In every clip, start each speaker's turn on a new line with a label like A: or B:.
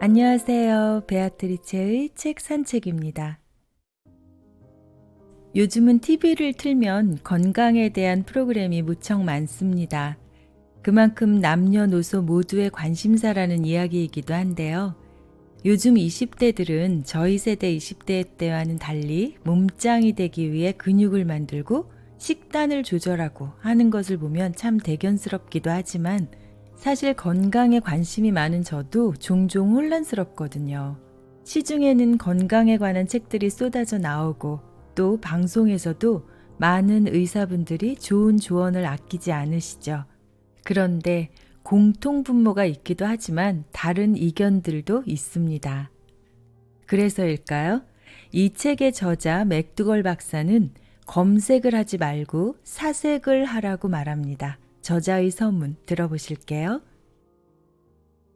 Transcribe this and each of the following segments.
A: 안녕하세요. 베아트리체의 책 산책입니다. 요즘은 TV를 틀면 건강에 대한 프로그램이 무척 많습니다. 그만큼 남녀노소 모두의 관심사라는 이야기이기도 한데요. 요즘 20대들은 저희 세대 20대 때와는 달리 몸짱이 되기 위해 근육을 만들고 식단을 조절하고 하는 것을 보면 참 대견스럽기도 하지만 사실 건강에 관심이 많은 저도 종종 혼란스럽거든요. 시중에는 건강에 관한 책들이 쏟아져 나오고 또 방송에서도 많은 의사분들이 좋은 조언을 아끼지 않으시죠. 그런데 공통분모가 있기도 하지만 다른 의견들도 있습니다. 그래서일까요? 이 책의 저자 맥두걸 박사는 검색을 하지 말고 사색을 하라고 말합니다. 저자의 서문 들어보실게요.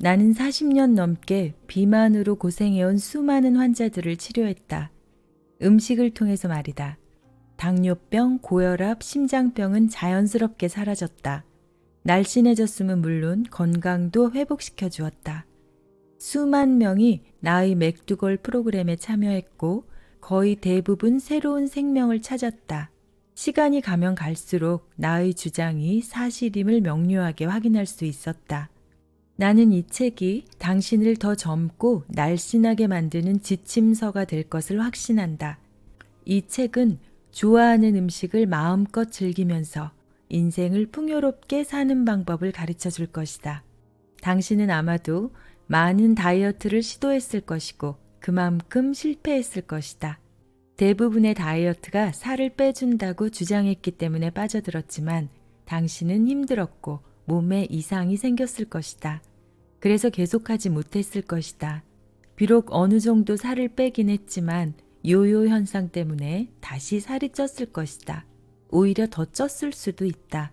A: 나는 40년 넘게 비만으로 고생해온 수많은 환자들을 치료했다. 음식을 통해서 말이다. 당뇨병, 고혈압, 심장병은 자연스럽게 사라졌다. 날씬해졌음은 물론 건강도 회복시켜 주었다. 수만 명이 나의 맥두걸 프로그램에 참여했고 거의 대부분 새로운 생명을 찾았다. 시간이 가면 갈수록 나의 주장이 사실임을 명료하게 확인할 수 있었다. 나는 이 책이 당신을 더 젊고 날씬하게 만드는 지침서가 될 것을 확신한다. 이 책은 좋아하는 음식을 마음껏 즐기면서 인생을 풍요롭게 사는 방법을 가르쳐 줄 것이다. 당신은 아마도 많은 다이어트를 시도했을 것이고 그만큼 실패했을 것이다. 대부분의 다이어트가 살을 빼준다고 주장했기 때문에 빠져들었지만 당신은 힘들었고 몸에 이상이 생겼을 것이다. 그래서 계속하지 못했을 것이다. 비록 어느 정도 살을 빼긴 했지만 요요 현상 때문에 다시 살이 쪘을 것이다. 오히려 더 쪘을 수도 있다.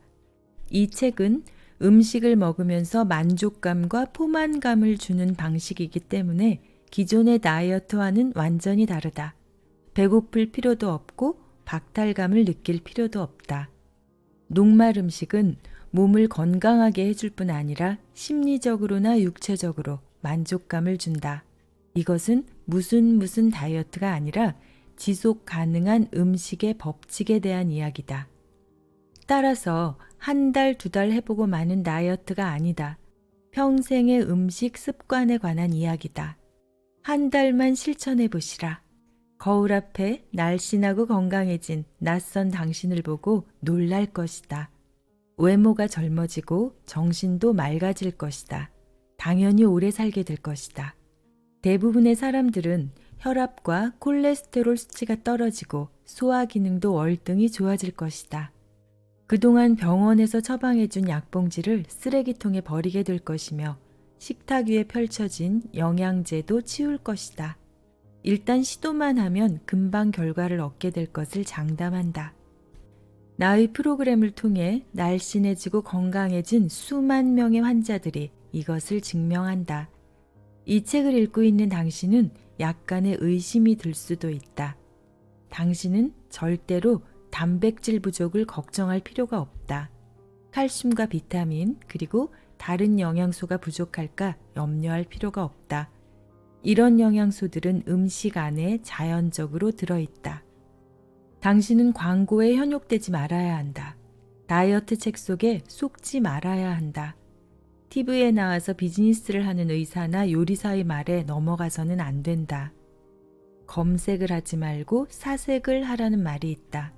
A: 이 책은 음식을 먹으면서 만족감과 포만감을 주는 방식이기 때문에 기존의 다이어트와는 완전히 다르다. 배고플 필요도 없고 박탈감을 느낄 필요도 없다. 녹말 음식은 몸을 건강하게 해줄 뿐 아니라 심리적으로나 육체적으로 만족감을 준다. 이것은 무슨 다이어트가 아니라 지속 가능한 음식의 법칙에 대한 이야기다. 따라서 한 달, 두 달 해보고 마는 다이어트가 아니다. 평생의 음식 습관에 관한 이야기다. 한 달만 실천해 보시라. 거울 앞에 날씬하고 건강해진 낯선 당신을 보고 놀랄 것이다. 외모가 젊어지고 정신도 맑아질 것이다. 당연히 오래 살게 될 것이다. 대부분의 사람들은 혈압과 콜레스테롤 수치가 떨어지고 소화 기능도 월등히 좋아질 것이다. 그동안 병원에서 처방해준 약봉지를 쓰레기통에 버리게 될 것이며 식탁 위에 펼쳐진 영양제도 치울 것이다. 일단 시도만 하면 금방 결과를 얻게 될 것을 장담한다. 나의 프로그램을 통해 날씬해지고 건강해진 수만 명의 환자들이 이것을 증명한다. 이 책을 읽고 있는 당신은 약간의 의심이 들 수도 있다. 당신은 절대로 단백질 부족을 걱정할 필요가 없다. 칼슘과 비타민 그리고 다른 영양소가 부족할까 염려할 필요가 없다. 이런 영양소들은 음식 안에 자연적으로 들어있다. 당신은 광고에 현혹되지 말아야 한다. 다이어트 책 속에 속지 말아야 한다. TV에 나와서 비즈니스를 하는 의사나 요리사의 말에 넘어가서는 안 된다. 검색을 하지 말고 사색을 하라는 말이 있다.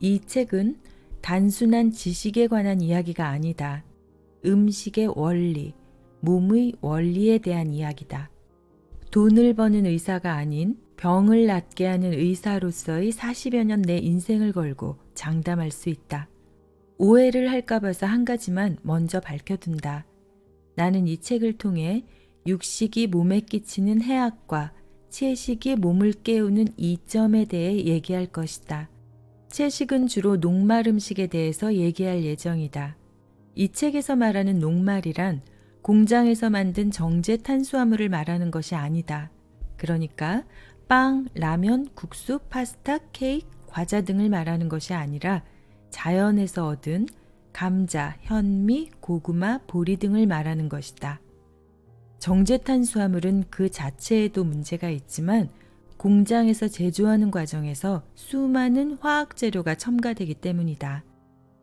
A: 이 책은 단순한 지식에 관한 이야기가 아니다. 음식의 원리, 몸의 원리에 대한 이야기다. 돈을 버는 의사가 아닌 병을 낫게 하는 의사로서의 40여 년 내 인생을 걸고 장담할 수 있다. 오해를 할까 봐서 한 가지만 먼저 밝혀둔다. 나는 이 책을 통해 육식이 몸에 끼치는 해악과 채식이 몸을 깨우는 이점에 대해 얘기할 것이다. 채식은 주로 녹말 음식에 대해서 얘기할 예정이다. 이 책에서 말하는 녹말이란 공장에서 만든 정제 탄수화물을 말하는 것이 아니다. 그러니까 빵, 라면, 국수, 파스타, 케이크, 과자 등을 말하는 것이 아니라 자연에서 얻은 감자, 현미, 고구마, 보리 등을 말하는 것이다. 정제탄수화물은 그 자체에도 문제가 있지만 공장에서 제조하는 과정에서 수많은 화학 재료가 첨가되기 때문이다.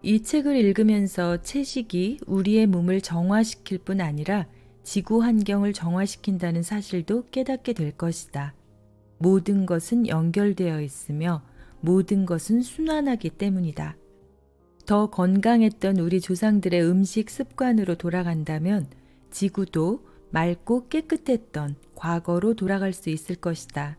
A: 이 책을 읽으면서 채식이 우리의 몸을 정화시킬 뿐 아니라 지구 환경을 정화시킨다는 사실도 깨닫게 될 것이다. 모든 것은 연결되어 있으며 모든 것은 순환하기 때문이다. 더 건강했던 우리 조상들의 음식 습관으로 돌아간다면 지구도 맑고 깨끗했던 과거로 돌아갈 수 있을 것이다.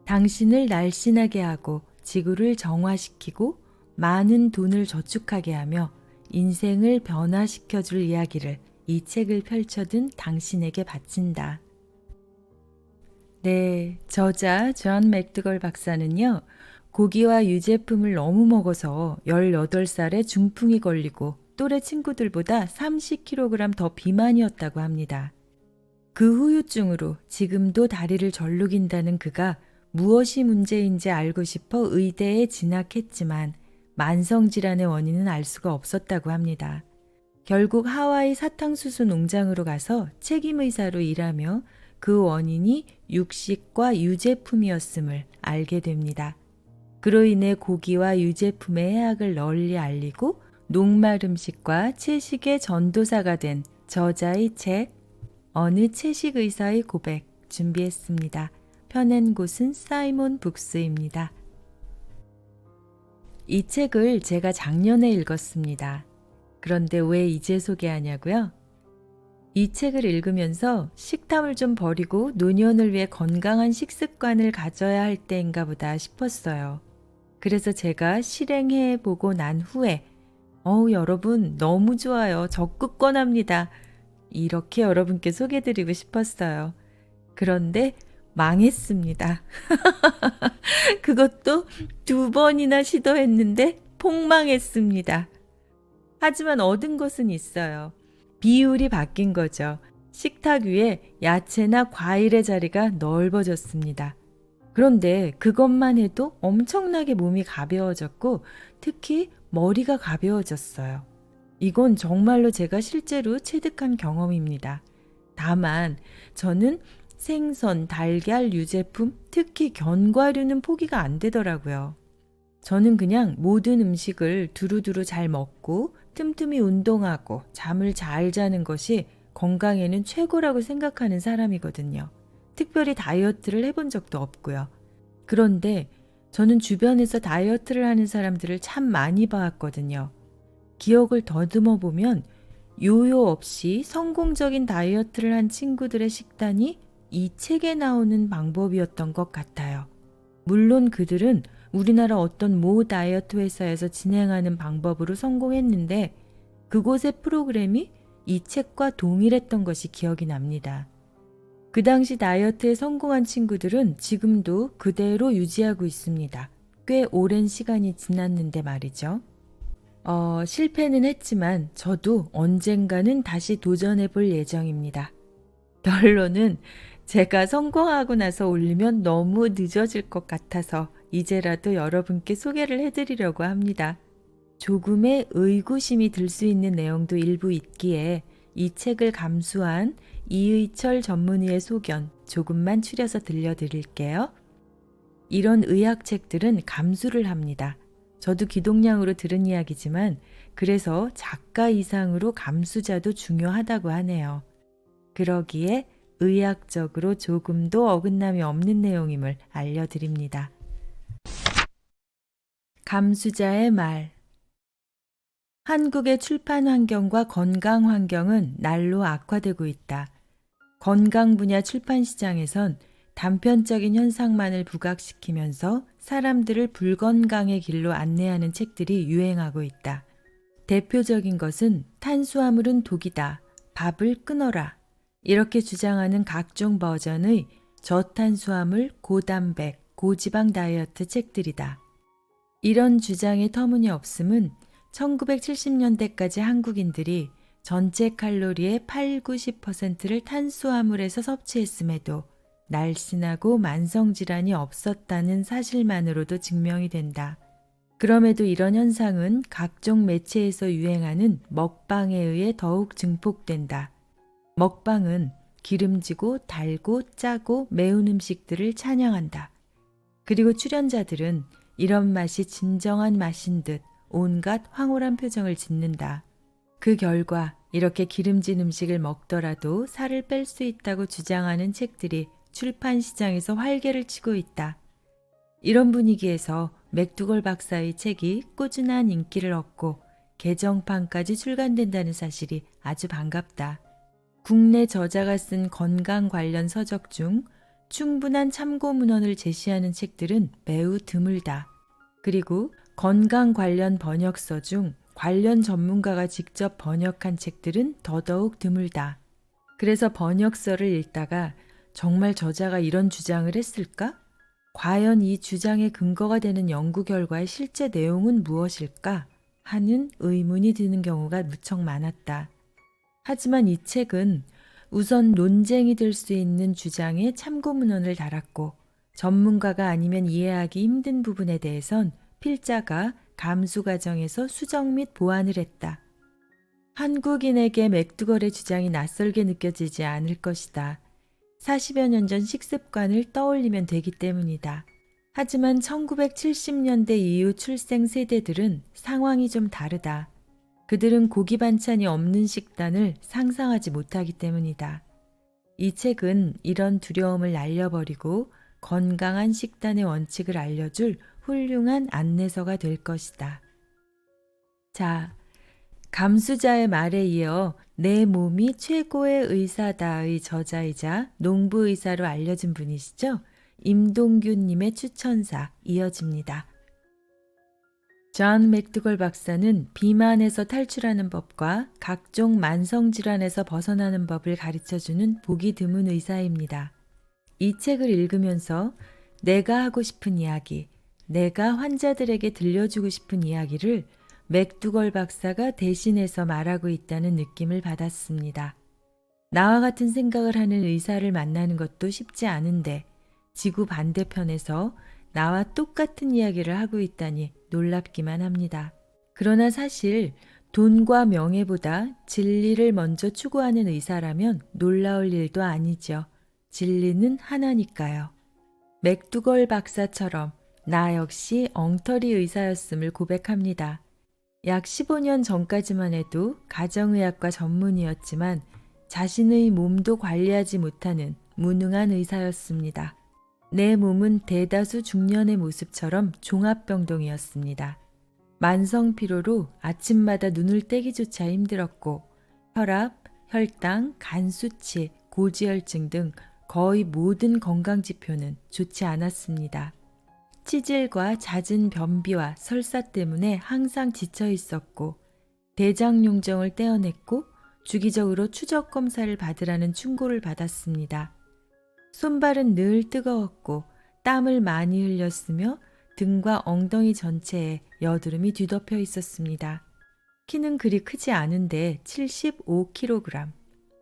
A: 당신을 날씬하게 하고 지구를 정화시키고 많은 돈을 저축하게 하며 인생을 변화시켜줄 이야기를 이 책을 펼쳐든 당신에게 바친다. 네, 저자 존 맥드걸 박사는요, 고기와 유제품을 너무 먹어서 18살에 중풍이 걸리고 또래 친구들보다 30kg 더 비만이었다고 합니다. 그 후유증으로 지금도 다리를 절룩인다는 그가 무엇이 문제인지 알고 싶어 의대에 진학했지만 만성질환의 원인은 알 수가 없었다고 합니다. 결국 하와이 사탕수수 농장으로 가서 책임의사로 일하며 그 원인이 육식과 유제품이었음을 알게 됩니다. 그로 인해 고기와 유제품의 해악을 널리 알리고 녹말 음식과 채식의 전도사가 된 저자의 책 어느 채식의사의 고백 준비했습니다. 펴낸 곳은 사이몬 북스입니다. 이 책을 제가 작년에 읽었습니다. 그런데 왜 이제 소개하냐고요? 이 책을 읽으면서 식탐을 좀 버리고 노년을 위해 건강한 식습관을 가져야 할 때인가 보다 싶었어요. 그래서 제가 실행해 보고 난 후에 여러분 너무 좋아요. 적극 권합니다. 이렇게 여러분께 소개드리고 싶었어요. 그런데 망했습니다. 그것도 2번이나 시도했는데 폭망했습니다. 하지만 얻은 것은 있어요. 비율이 바뀐 거죠. 식탁 위에 야채나 과일의 자리가 넓어졌습니다. 그런데 그것만 해도 엄청나게 몸이 가벼워졌고 특히 머리가 가벼워졌어요. 이건 정말로 제가 실제로 체득한 경험입니다. 다만 저는 생선, 달걀, 유제품, 특히 견과류는 포기가 안 되더라고요. 저는 그냥 모든 음식을 두루두루 잘 먹고 틈틈이 운동하고 잠을 잘 자는 것이 건강에는 최고라고 생각하는 사람이거든요. 특별히 다이어트를 해본 적도 없고요. 그런데 저는 주변에서 다이어트를 하는 사람들을 참 많이 봐왔거든요. 기억을 더듬어 보면 요요 없이 성공적인 다이어트를 한 친구들의 식단이 이 책에 나오는 방법이었던 것 같아요. 물론 그들은 우리나라 어떤 모 다이어트 회사에서 진행하는 방법으로 성공했는데 그곳의 프로그램이 이 책과 동일했던 것이 기억이 납니다. 그 당시 다이어트에 성공한 친구들은 지금도 그대로 유지하고 있습니다. 꽤 오랜 시간이 지났는데 말이죠. 실패는 했지만 저도 언젠가는 다시 도전해 볼 예정입니다. 결론은 제가 성공하고 나서 올리면 너무 늦어질 것 같아서 이제라도 여러분께 소개를 해드리려고 합니다. 조금의 의구심이 들 수 있는 내용도 일부 있기에 이 책을 감수한 이의철 전문의의 소견 조금만 추려서 들려드릴게요. 이런 의학책들은 감수를 합니다. 저도 기동량으로 들은 이야기지만 그래서 작가 이상으로 감수자도 중요하다고 하네요. 그러기에 의학적으로 조금도 어긋남이 없는 내용임을 알려드립니다. 감수자의 말. 한국의 출판 환경과 건강 환경은 날로 악화되고 있다. 건강 분야 출판 시장에선 단편적인 현상만을 부각시키면서 사람들을 불건강의 길로 안내하는 책들이 유행하고 있다. 대표적인 것은 탄수화물은 독이다. 밥을 끊어라. 이렇게 주장하는 각종 버전의 저탄수화물, 고단백, 고지방 다이어트 책들이다. 이런 주장의 터무니없음은 1970년대까지 한국인들이 전체 칼로리의 8, 90%를 탄수화물에서 섭취했음에도 날씬하고 만성질환이 없었다는 사실만으로도 증명이 된다. 그럼에도 이런 현상은 각종 매체에서 유행하는 먹방에 의해 더욱 증폭된다. 먹방은 기름지고 달고 짜고 매운 음식들을 찬양한다. 그리고 출연자들은 이런 맛이 진정한 맛인 듯 온갖 황홀한 표정을 짓는다. 그 결과 이렇게 기름진 음식을 먹더라도 살을 뺄 수 있다고 주장하는 책들이 출판 시장에서 활개를 치고 있다. 이런 분위기에서 맥두걸 박사의 책이 꾸준한 인기를 얻고 개정판까지 출간된다는 사실이 아주 반갑다. 국내 저자가 쓴 건강 관련 서적 중 충분한 참고 문헌을 제시하는 책들은 매우 드물다. 그리고 건강 관련 번역서 중 관련 전문가가 직접 번역한 책들은 더더욱 드물다. 그래서 번역서를 읽다가 정말 저자가 이런 주장을 했을까? 과연 이 주장의 근거가 되는 연구 결과의 실제 내용은 무엇일까? 하는 의문이 드는 경우가 무척 많았다. 하지만 이 책은 우선 논쟁이 될 수 있는 주장에 참고 문헌을 달았고 전문가가 아니면 이해하기 힘든 부분에 대해선 필자가 감수 과정에서 수정 및 보완을 했다. 한국인에게 맥두걸의 주장이 낯설게 느껴지지 않을 것이다. 40여 년 전 식습관을 떠올리면 되기 때문이다. 하지만 1970년대 이후 출생 세대들은 상황이 좀 다르다. 그들은 고기 반찬이 없는 식단을 상상하지 못하기 때문이다. 이 책은 이런 두려움을 날려버리고 건강한 식단의 원칙을 알려줄 훌륭한 안내서가 될 것이다. 자, 감수자의 말에 이어 내 몸이 최고의 의사다의 저자이자 농부의사로 알려진 분이시죠? 임동균님의 추천사 이어집니다. 존 맥두걸 박사는 비만에서 탈출하는 법과 각종 만성질환에서 벗어나는 법을 가르쳐주는 보기 드문 의사입니다. 이 책을 읽으면서 내가 하고 싶은 이야기, 내가 환자들에게 들려주고 싶은 이야기를 맥두걸 박사가 대신해서 말하고 있다는 느낌을 받았습니다. 나와 같은 생각을 하는 의사를 만나는 것도 쉽지 않은데 지구 반대편에서 나와 똑같은 이야기를 하고 있다니 놀랍기만 합니다. 그러나 사실 돈과 명예보다 진리를 먼저 추구하는 의사라면 놀라울 일도 아니죠. 진리는 하나니까요. 맥두걸 박사처럼 나 역시 엉터리 의사였음을 고백합니다. 약 15년 전까지만 해도 가정의학과 전문의였지만 자신의 몸도 관리하지 못하는 무능한 의사였습니다. 내 몸은 대다수 중년의 모습처럼 종합병동이었습니다. 만성 피로로 아침마다 눈을 떼기조차 힘들었고 혈압, 혈당, 간 수치, 고지혈증 등 거의 모든 건강 지표는 좋지 않았습니다. 치질과 잦은 변비와 설사 때문에 항상 지쳐 있었고 대장 용종을 떼어냈고 주기적으로 추적 검사를 받으라는 충고를 받았습니다. 손발은 늘 뜨거웠고 땀을 많이 흘렸으며 등과 엉덩이 전체에 여드름이 뒤덮여 있었습니다. 키는 그리 크지 않은데 75kg,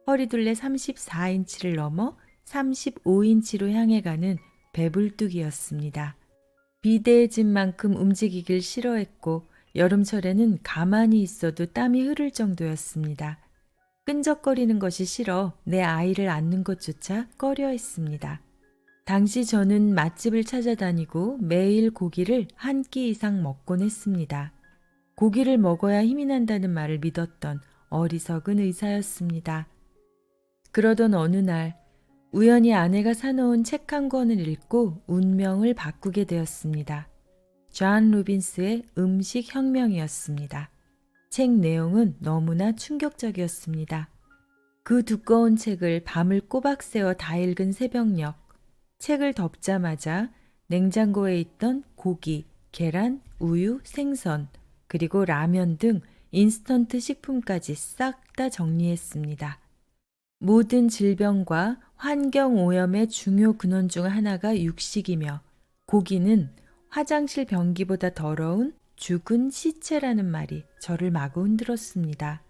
A: 허리둘레 34인치를 넘어 35인치로 향해 가는 배불뚝이었습니다. 비대해진 만큼 움직이길 싫어했고 여름철에는 가만히 있어도 땀이 흐를 정도였습니다. 끈적거리는 것이 싫어 내 아이를 안는 것조차 꺼려했습니다. 당시 저는 맛집을 찾아다니고 매일 고기를 한 끼 이상 먹곤 했습니다. 고기를 먹어야 힘이 난다는 말을 믿었던 어리석은 의사였습니다. 그러던 어느 날 우연히 아내가 사놓은 책 한 권을 읽고 운명을 바꾸게 되었습니다. 존 로빈스의 음식 혁명이었습니다. 책 내용은 너무나 충격적이었습니다. 그 두꺼운 책을 밤을 꼬박 새워 다 읽은 새벽녘, 책을 덮자마자 냉장고에 있던 고기, 계란, 우유, 생선, 그리고 라면 등 인스턴트 식품까지 싹 다 정리했습니다. 모든 질병과 환경오염의 중요 근원 중 하나가 육식이며 고기는 화장실 변기보다 더러운 죽은 시체라는 말이 저를 마구 흔들었습니다.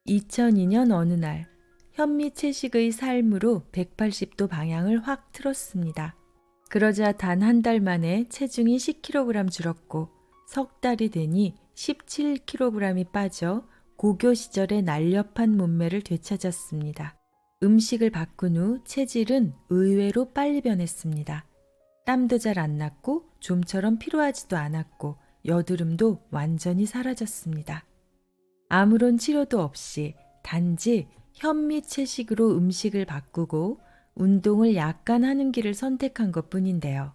A: 2002년 어느 날 현미채식의 삶으로 180도 방향을 확 틀었습니다. 그러자 단 한 달 만에 체중이 10kg 줄었고 석 달이 되니 17kg이 빠져 고교 시절의 날렵한 몸매를 되찾았습니다. 음식을 바꾼 후 체질은 의외로 빨리 변했습니다. 땀도 잘 안 났고 좀처럼 피로하지도 않았고 여드름도 완전히 사라졌습니다. 아무런 치료도 없이 단지 현미채식으로 음식을 바꾸고 운동을 약간 하는 길을 선택한 것뿐인데요.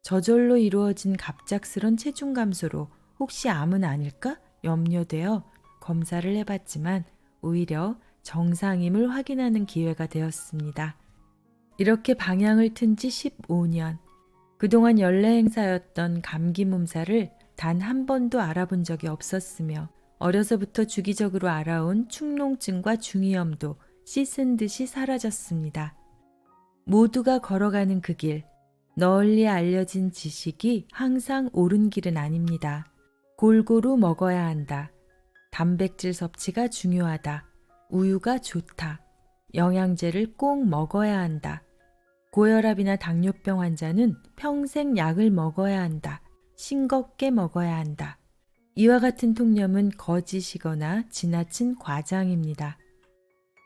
A: 저절로 이루어진 갑작스런 체중 감소로 혹시 암은 아닐까 염려되어 검사를 해봤지만 오히려 정상임을 확인하는 기회가 되었습니다. 이렇게 방향을 튼 지 15년. 그동안 연례 행사였던 감기 몸살을 단 한 번도 알아본 적이 없었으며 어려서부터 주기적으로 알아온 축농증과 중이염도 씻은 듯이 사라졌습니다. 모두가 걸어가는 그 길, 널리 알려진 지식이 항상 옳은 길은 아닙니다. 골고루 먹어야 한다. 단백질 섭취가 중요하다. 우유가 좋다. 영양제를 꼭 먹어야 한다. 고혈압이나 당뇨병 환자는 평생 약을 먹어야 한다. 싱겁게 먹어야 한다. 이와 같은 통념은 거짓이거나 지나친 과장입니다.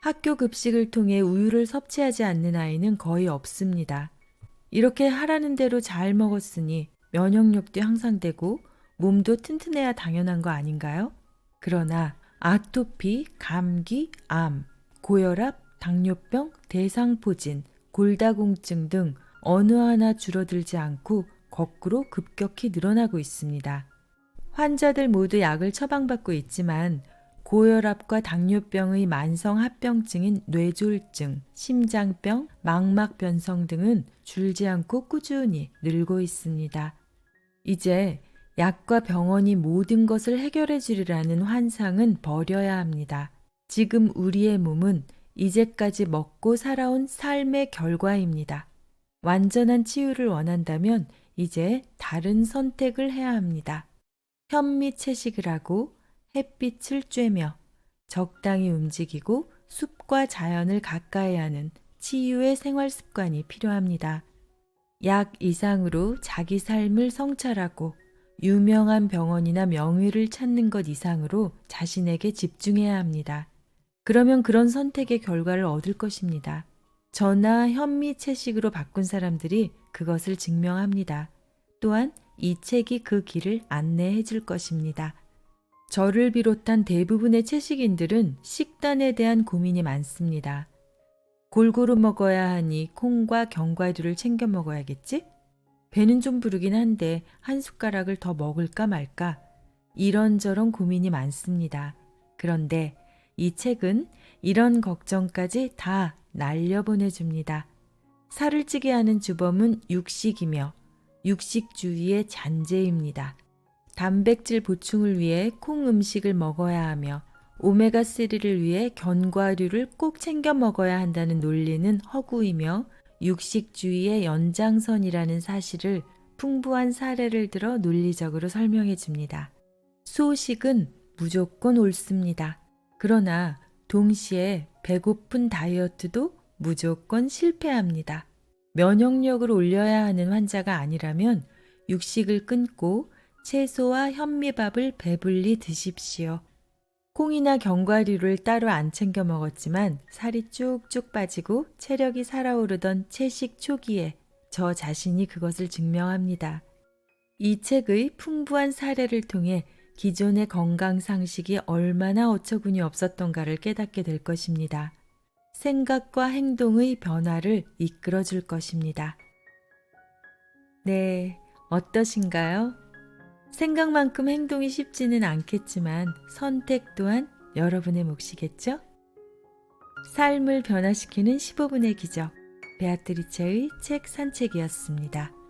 A: 학교 급식을 통해 우유를 섭취하지 않는 아이는 거의 없습니다. 이렇게 하라는 대로 잘 먹었으니 면역력도 향상되고 몸도 튼튼해야 당연한 거 아닌가요? 그러나 아토피, 감기, 암, 고혈압, 당뇨병, 대상포진, 골다공증 등 어느 하나 줄어들지 않고 거꾸로 급격히 늘어나고 있습니다. 환자들 모두 약을 처방받고 있지만 고혈압과 당뇨병의 만성 합병증인 뇌졸중, 심장병, 망막변성 등은 줄지 않고 꾸준히 늘고 있습니다. 이제 약과 병원이 모든 것을 해결해 주리라는 환상은 버려야 합니다. 지금 우리의 몸은 이제까지 먹고 살아온 삶의 결과입니다. 완전한 치유를 원한다면 이제 다른 선택을 해야 합니다. 현미채식을 하고 햇빛을 쬐며 적당히 움직이고 숲과 자연을 가까이 하는 치유의 생활 습관이 필요합니다. 약 이상으로 자기 삶을 성찰하고 유명한 병원이나 명의를 찾는 것 이상으로 자신에게 집중해야 합니다. 그러면 그런 선택의 결과를 얻을 것입니다. 저나 현미채식으로 바꾼 사람들이 그것을 증명합니다. 또한 이 책이 그 길을 안내해 줄 것입니다. 저를 비롯한 대부분의 채식인들은 식단에 대한 고민이 많습니다. 골고루 먹어야 하니 콩과 견과류를 챙겨 먹어야겠지? 배는 좀 부르긴 한데 한 숟가락을 더 먹을까 말까? 이런저런 고민이 많습니다. 그런데 이 책은 이런 걱정까지 다 날려보내줍니다. 살을 찌게 하는 주범은 육식이며 육식주의의 잔재입니다. 단백질 보충을 위해 콩 음식을 먹어야 하며 오메가3를 위해 견과류를 꼭 챙겨 먹어야 한다는 논리는 허구이며 육식주의의 연장선이라는 사실을 풍부한 사례를 들어 논리적으로 설명해 줍니다. 소식은 무조건 옳습니다. 그러나 동시에 배고픈 다이어트도 무조건 실패합니다. 면역력을 올려야 하는 환자가 아니라면 육식을 끊고 채소와 현미밥을 배불리 드십시오. 콩이나 견과류를 따로 안 챙겨 먹었지만 살이 쭉쭉 빠지고 체력이 살아오르던 채식 초기에 저 자신이 그것을 증명합니다. 이 책의 풍부한 사례를 통해 기존의 건강 상식이 얼마나 어처구니 없었던가를 깨닫게 될 것입니다. 생각과 행동의 변화를 이끌어 줄 것입니다. 네, 어떠신가요? 생각만큼 행동이 쉽지는 않겠지만 선택 또한 여러분의 몫이겠죠? 삶을 변화시키는 15분의 기적, 베아트리체의 책 산책이었습니다.